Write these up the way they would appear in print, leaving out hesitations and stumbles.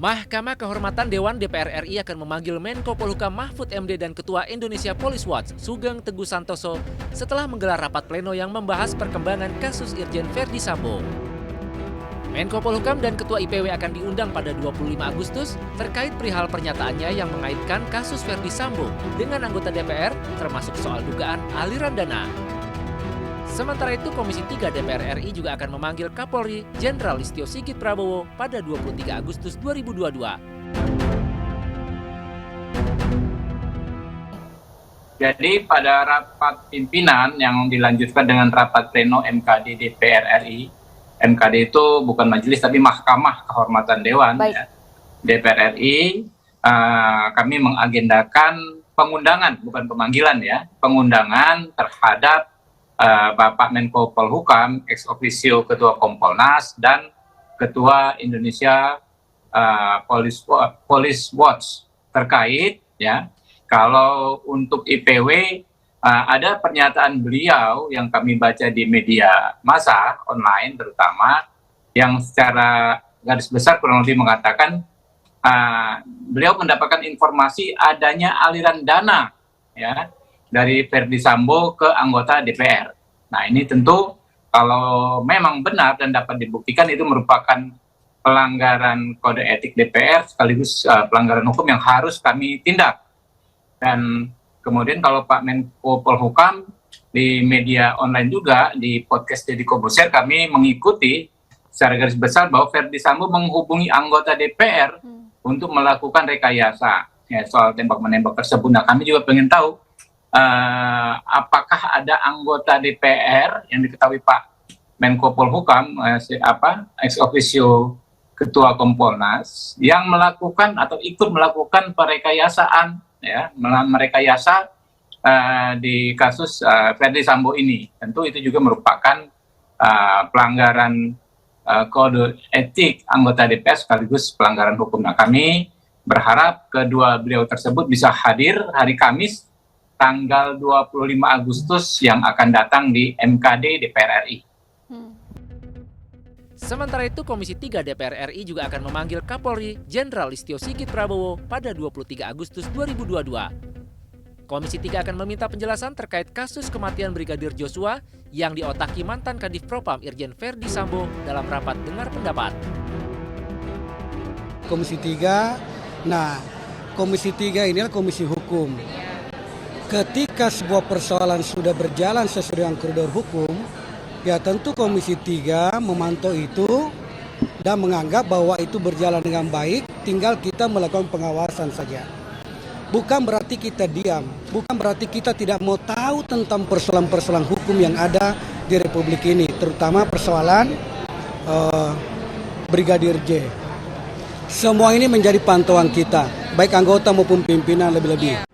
Mahkamah Kehormatan Dewan DPR RI akan memanggil Menko Polhukam Mahfud MD dan Ketua Indonesia Police Watch Sugeng Teguh Santoso setelah menggelar rapat pleno yang membahas perkembangan kasus Irjen Verdi Sambo. Menko Polhukam dan Ketua IPW akan diundang pada 25 Agustus terkait perihal pernyataannya yang mengaitkan kasus Verdi Sambo dengan anggota DPR termasuk soal dugaan aliran dana. Sementara itu, Komisi 3 DPR RI juga akan memanggil Kapolri Jenderal Listio Sigit Prabowo pada 23 Agustus 2022. Jadi pada rapat pimpinan yang dilanjutkan dengan rapat pleno MKD DPR RI, MKD itu bukan majelis tapi Mahkamah Kehormatan Dewan ya, DPR RI, kami mengagendakan pengundangan, bukan pemanggilan ya, pengundangan terhadap Bapak Menko Polhukam, ex officio Ketua Kompolnas dan Ketua Indonesia Police Watch terkait ya, kalau untuk IPW ada pernyataan beliau yang kami baca di media massa online terutama yang secara garis besar kurang lebih mengatakan beliau mendapatkan informasi adanya aliran dana ya dari Verdi Sambo ke anggota DPR. Nah ini tentu kalau memang benar dan dapat dibuktikan itu merupakan pelanggaran kode etik DPR sekaligus pelanggaran hukum yang harus kami tindak. Dan kemudian kalau Pak Menko Polhukam di media online juga di podcast Deddy Corbuzier kami mengikuti secara garis besar bahwa Verdi Sambo menghubungi anggota DPR untuk melakukan rekayasa ya, soal tembak-menembak tersebut. Nah kami juga pengen tahu apakah ada anggota DPR yang diketahui Pak Menko Polhukam ex officio Ketua Kompolnas yang melakukan atau ikut melakukan perekayasaan ya, merekayasa di kasus Verdi Sambo ini. Tentu itu juga merupakan pelanggaran kode etik anggota DPR sekaligus pelanggaran hukum. Nah kami berharap kedua beliau tersebut bisa hadir hari Kamis tanggal 25 Agustus yang akan datang di MKD DPR RI. Sementara itu, Komisi 3 DPR RI juga akan memanggil Kapolri Jenderal Listio Sigit Prabowo pada 23 Agustus 2022. Komisi 3 akan meminta penjelasan terkait kasus kematian Brigadir Joshua yang diotaki mantan Kadif Propam Irjen Verdi Sambo dalam rapat dengar pendapat. Komisi 3, Komisi 3 inilah komisi hukum. Ketika sebuah persoalan sudah berjalan sesuai dengan koridor hukum, ya tentu Komisi 3 memantau itu dan menganggap bahwa itu berjalan dengan baik, tinggal kita melakukan pengawasan saja. Bukan berarti kita diam, bukan berarti kita tidak mau tahu tentang persoalan-persoalan hukum yang ada di Republik ini, terutama persoalan Brigadir J. Semua ini menjadi pantauan kita, baik anggota maupun pimpinan lebih-lebih.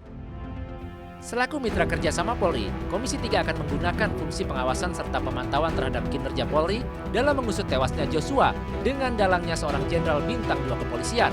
Selaku mitra kerjasama Polri, Komisi 3 akan menggunakan fungsi pengawasan serta pemantauan terhadap kinerja Polri dalam mengusut tewasnya Joshua dengan dalangnya seorang jenderal bintang 2 kepolisian.